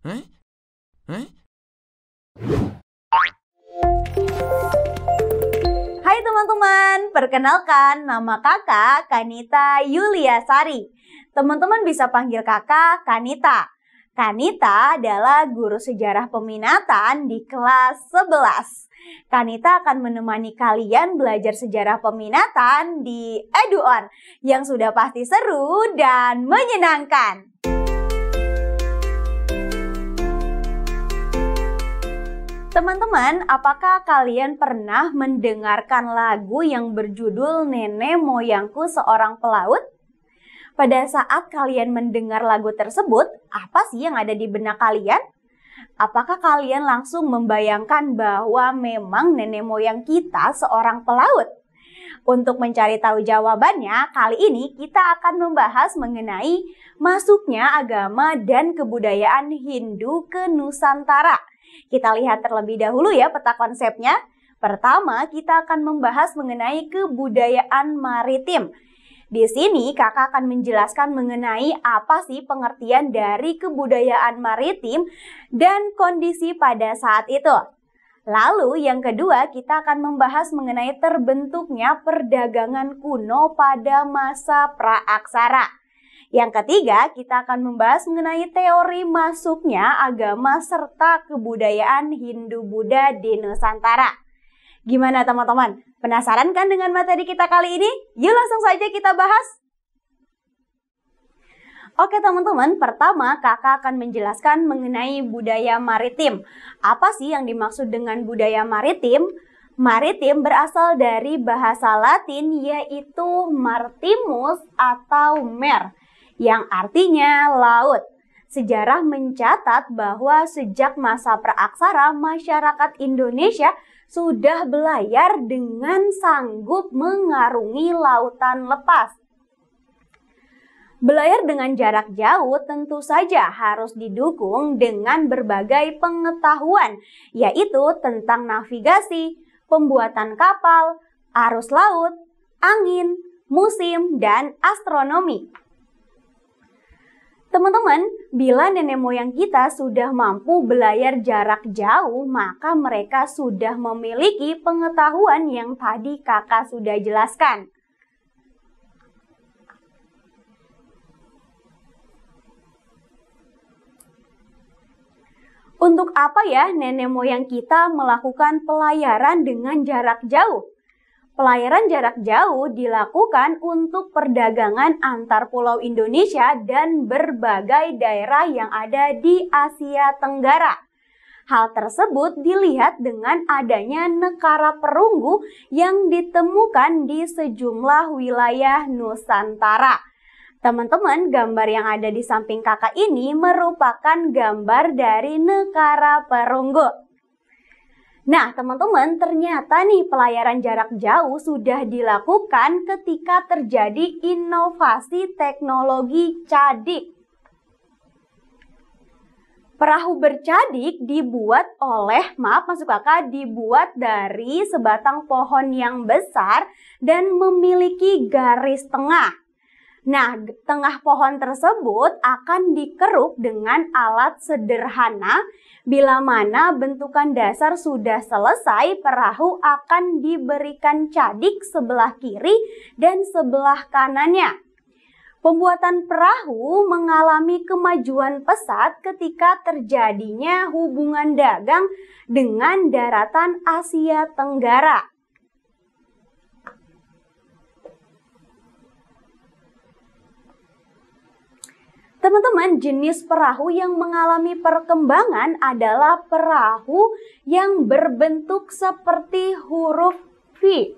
Hai teman-teman, perkenalkan nama kakak Kanita Yuliasari. Teman-teman bisa panggil kakak Kanita. Kanita adalah guru sejarah peminatan di kelas 11. Kanita akan menemani kalian belajar sejarah peminatan di EduOn yang sudah pasti seru dan menyenangkan. Teman-teman, apakah kalian pernah mendengarkan lagu yang berjudul Nenek Moyangku Seorang Pelaut? Pada saat kalian mendengar lagu tersebut, apa sih yang ada di benak kalian? Apakah kalian langsung membayangkan bahwa memang nenek moyang kita seorang pelaut? Untuk mencari tahu jawabannya, kali ini kita akan membahas mengenai masuknya agama dan kebudayaan Hindu ke Nusantara. Kita lihat terlebih dahulu ya peta konsepnya. Pertama, kita akan membahas mengenai kebudayaan maritim. Di sini kakak akan menjelaskan mengenai apa sih pengertian dari kebudayaan maritim dan kondisi pada saat itu. Lalu yang kedua, kita akan membahas mengenai terbentuknya perdagangan kuno pada masa praaksara. Yang ketiga, kita akan membahas mengenai teori masuknya agama serta kebudayaan Hindu-Buddha di Nusantara. Gimana teman-teman? Penasaran kan dengan materi kita kali ini? Yuk langsung saja kita bahas. Oke teman-teman, pertama kakak akan menjelaskan mengenai budaya maritim. Apa sih yang dimaksud dengan budaya maritim? Maritim berasal dari bahasa Latin yaitu martimus atau mer, yang artinya laut. Sejarah mencatat bahwa sejak masa praaksara, masyarakat Indonesia sudah belayar dengan sanggup mengarungi lautan lepas. Belayar dengan jarak jauh tentu saja harus didukung dengan berbagai pengetahuan, yaitu tentang navigasi, pembuatan kapal, arus laut, angin, musim, dan astronomi. Teman-teman, bila nenek moyang kita sudah mampu belayar jarak jauh, maka mereka sudah memiliki pengetahuan yang tadi kakak sudah jelaskan. Untuk apa ya nenek moyang kita melakukan pelayaran dengan jarak jauh? Pelayaran jarak jauh dilakukan untuk perdagangan antar pulau Indonesia dan berbagai daerah yang ada di Asia Tenggara. Hal tersebut dilihat dengan adanya negara perunggu yang ditemukan di sejumlah wilayah Nusantara. Teman-teman, gambar yang ada di samping kakak ini merupakan gambar dari negara perunggu. Nah, teman-teman, ternyata nih pelayaran jarak jauh sudah dilakukan ketika terjadi inovasi teknologi cadik. Perahu bercadik dibuat dibuat dari sebatang pohon yang besar dan memiliki garis tengah. Nah, tengah pohon tersebut akan dikeruk dengan alat sederhana. Bila mana bentukan dasar sudah selesai, perahu akan diberikan cadik sebelah kiri dan sebelah kanannya. Pembuatan perahu mengalami kemajuan pesat ketika terjadinya hubungan dagang dengan daratan Asia Tenggara. Teman-teman, jenis perahu yang mengalami perkembangan adalah perahu yang berbentuk seperti huruf V,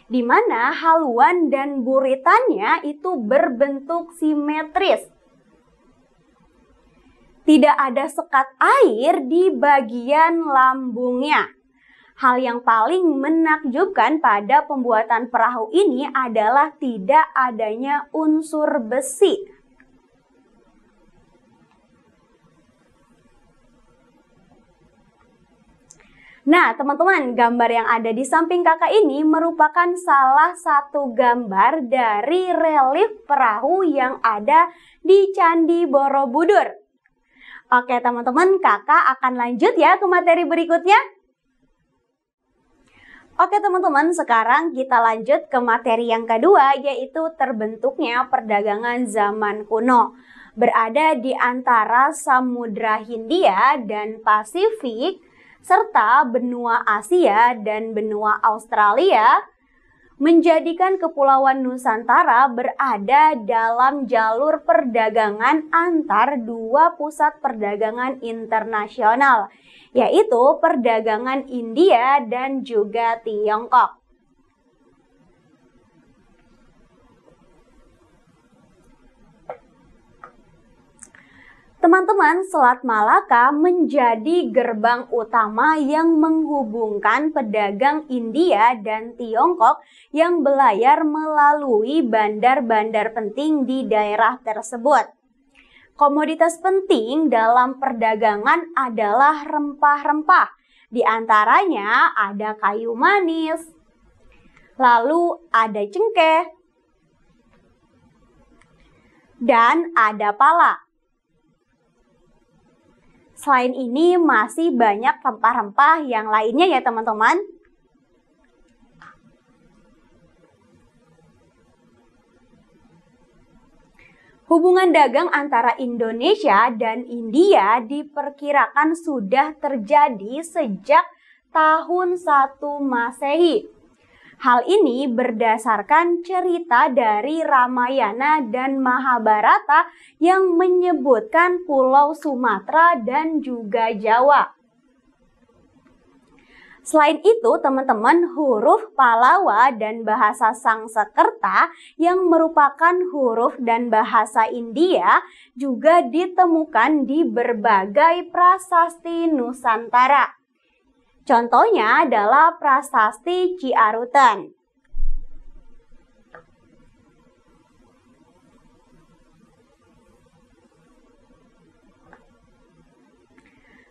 di mana haluan dan buritannya itu berbentuk simetris. Tidak ada sekat air di bagian lambungnya. Hal yang paling menakjubkan pada pembuatan perahu ini adalah tidak adanya unsur besi. Nah, teman-teman, gambar yang ada di samping kakak ini merupakan salah satu gambar dari relief perahu yang ada di Candi Borobudur. Oke teman-teman, kakak akan lanjut ya ke materi berikutnya. Oke teman-teman, sekarang kita lanjut ke materi yang kedua, yaitu terbentuknya perdagangan zaman kuno. Berada di antara Samudra Hindia dan Pasifik, serta benua Asia dan benua Australia, menjadikan Kepulauan Nusantara berada dalam jalur perdagangan antar dua pusat perdagangan internasional, yaitu perdagangan India dan juga Tiongkok. Teman-teman, Selat Malaka menjadi gerbang utama yang menghubungkan pedagang India dan Tiongkok yang berlayar melalui bandar-bandar penting di daerah tersebut. Komoditas penting dalam perdagangan adalah rempah-rempah. Di antaranya ada kayu manis, lalu ada cengkeh, dan ada pala. Selain ini masih banyak rempah-rempah yang lainnya ya teman-teman. Hubungan dagang antara Indonesia dan India diperkirakan sudah terjadi sejak tahun 1 Masehi. Hal ini berdasarkan cerita dari Ramayana dan Mahabharata yang menyebutkan Pulau Sumatera dan juga Jawa. Selain itu, teman-teman, huruf Pallawa dan bahasa Sangsekerta yang merupakan huruf dan bahasa India juga ditemukan di berbagai prasasti Nusantara. Contohnya adalah prasasti Ciarutan.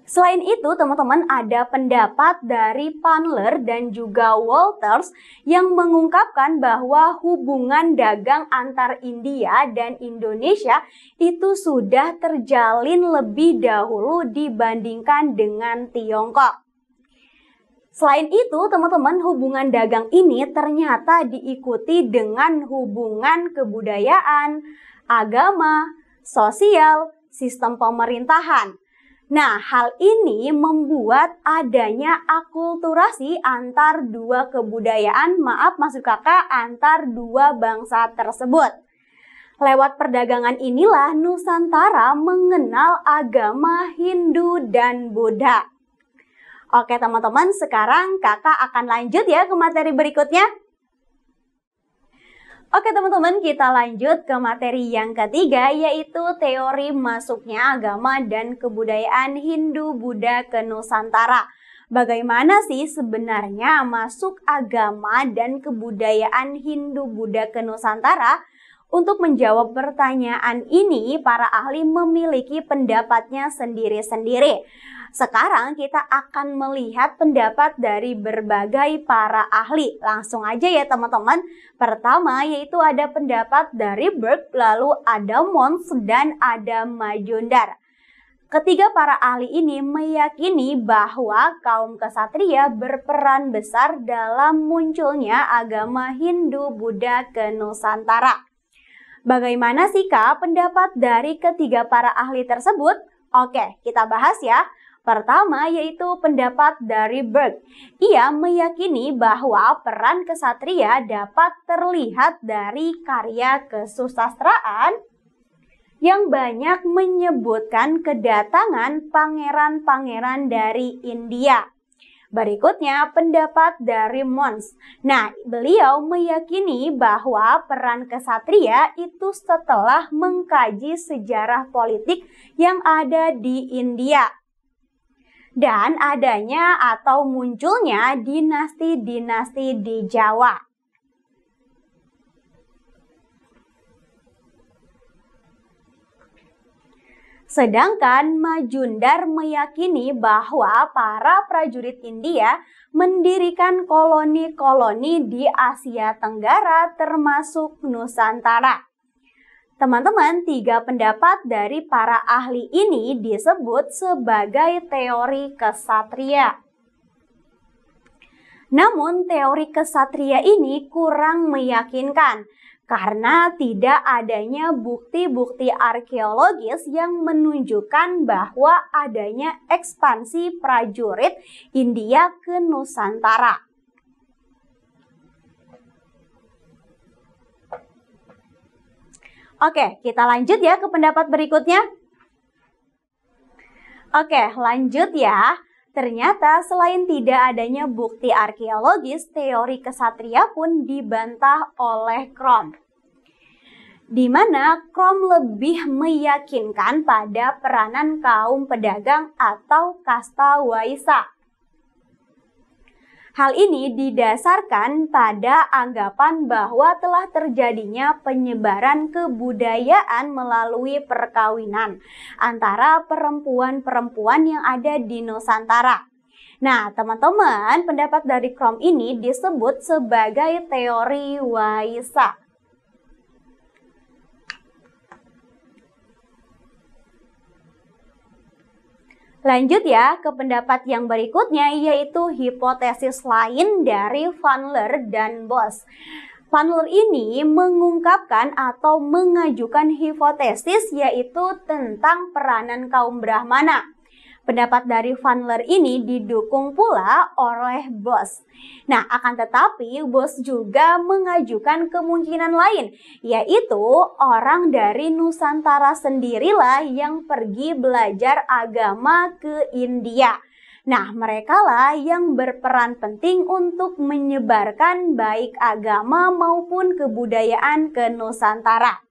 Selain itu, teman-teman, ada pendapat dari Pandler dan juga Walters yang mengungkapkan bahwa hubungan dagang antar India dan Indonesia itu sudah terjalin lebih dahulu dibandingkan dengan Tiongkok. Selain itu, teman-teman, hubungan dagang ini ternyata diikuti dengan hubungan kebudayaan, agama, sosial, sistem pemerintahan. Nah, hal ini membuat adanya akulturasi antar dua kebudayaan, antar dua bangsa tersebut. Lewat perdagangan inilah Nusantara mengenal agama Hindu dan Buddha. Oke teman-teman, sekarang kakak akan lanjut ya ke materi berikutnya. Oke teman-teman, kita lanjut ke materi yang ketiga, yaitu teori masuknya agama dan kebudayaan Hindu-Buddha ke Nusantara. Bagaimana sih sebenarnya masuk agama dan kebudayaan Hindu-Buddha ke Nusantara? Untuk menjawab pertanyaan ini, para ahli memiliki pendapatnya sendiri-sendiri. Sekarang kita akan melihat pendapat dari berbagai para ahli. Langsung aja ya teman-teman. Pertama yaitu ada pendapat dari Burke, lalu ada Mons, dan ada Majumdar. Ketiga para ahli ini meyakini bahwa kaum ksatria berperan besar dalam munculnya agama Hindu-Buddha ke Nusantara. Bagaimana sih Kak pendapat dari ketiga para ahli tersebut? Oke, kita bahas ya. Pertama yaitu pendapat dari Burke. Ia meyakini bahwa peran ksatria dapat terlihat dari karya kesusastraan yang banyak menyebutkan kedatangan pangeran-pangeran dari India. Berikutnya pendapat dari Mons. Nah, beliau meyakini bahwa peran ksatria itu setelah mengkaji sejarah politik yang ada di India dan adanya atau munculnya dinasti-dinasti di Jawa. Sedangkan Majumdar meyakini bahwa para prajurit India mendirikan koloni-koloni di Asia Tenggara termasuk Nusantara. Teman-teman, 3 pendapat dari para ahli ini disebut sebagai teori kesatria. Namun, teori kesatria ini kurang meyakinkan karena tidak adanya bukti-bukti arkeologis yang menunjukkan bahwa adanya ekspansi prajurit India ke Nusantara. Oke, kita lanjut ya ke pendapat berikutnya. Oke, lanjut ya. Ternyata selain tidak adanya bukti arkeologis, teori kesatria pun dibantah oleh Cromb. Di mana Cromb lebih meyakinkan pada peranan kaum pedagang atau kasta Waisya. Hal ini didasarkan pada anggapan bahwa telah terjadinya penyebaran kebudayaan melalui perkawinan antara perempuan-perempuan yang ada di Nusantara. Nah, teman-teman, pendapat dari Cromb ini disebut sebagai teori Waisya. Lanjut ya ke pendapat yang berikutnya, yaitu hipotesis lain dari Van Leer dan Bos. Van Leer ini mengungkapkan atau mengajukan hipotesis yaitu tentang peranan kaum Brahmana. Pendapat dari Van Leer ini didukung pula oleh Bos. Nah, akan tetapi Bos juga mengajukan kemungkinan lain, yaitu orang dari Nusantara sendirilah yang pergi belajar agama ke India. Nah, merekalah yang berperan penting untuk menyebarkan baik agama maupun kebudayaan ke Nusantara.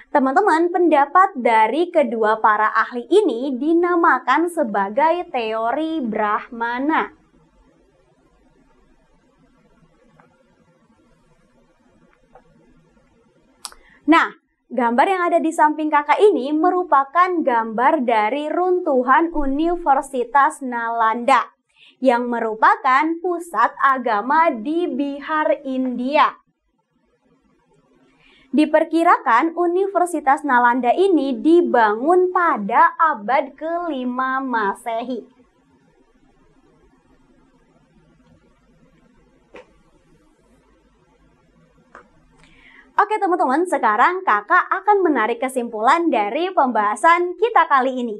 Teman-teman, pendapat dari kedua para ahli ini dinamakan sebagai teori Brahmana. Nah, gambar yang ada di samping kakak ini merupakan gambar dari runtuhan Universitas Nalanda yang merupakan pusat agama di Bihar, India. Diperkirakan Universitas Nalanda ini dibangun pada abad ke-5 Masehi. Oke teman-teman, sekarang kakak akan menarik kesimpulan dari pembahasan kita kali ini.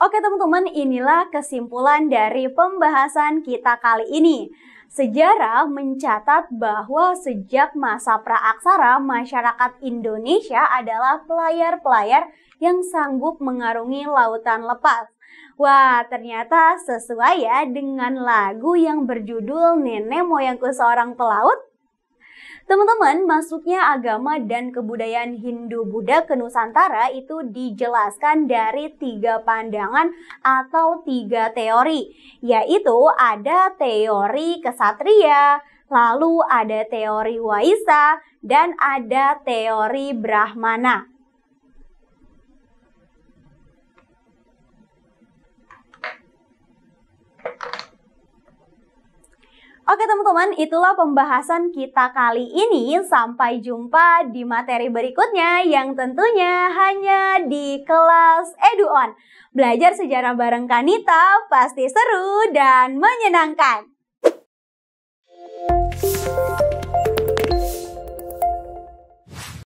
Oke teman-teman, inilah kesimpulan dari pembahasan kita kali ini. Sejarah mencatat bahwa sejak masa praaksara, masyarakat Indonesia adalah pelayar-pelayar yang sanggup mengarungi lautan lepas. Wah, ternyata sesuai ya dengan lagu yang berjudul Nenek Moyangku Seorang Pelaut. Teman-teman, masuknya agama dan kebudayaan Hindu-Buddha ke Nusantara itu dijelaskan dari 3 pandangan atau 3 teori, yaitu ada teori kesatria, lalu ada teori Waisya, dan ada teori Brahmana. Oke teman-teman, itulah pembahasan kita kali ini. Sampai jumpa di materi berikutnya yang tentunya hanya di kelas EduOn. Belajar sejarah bareng Kanita pasti seru dan menyenangkan.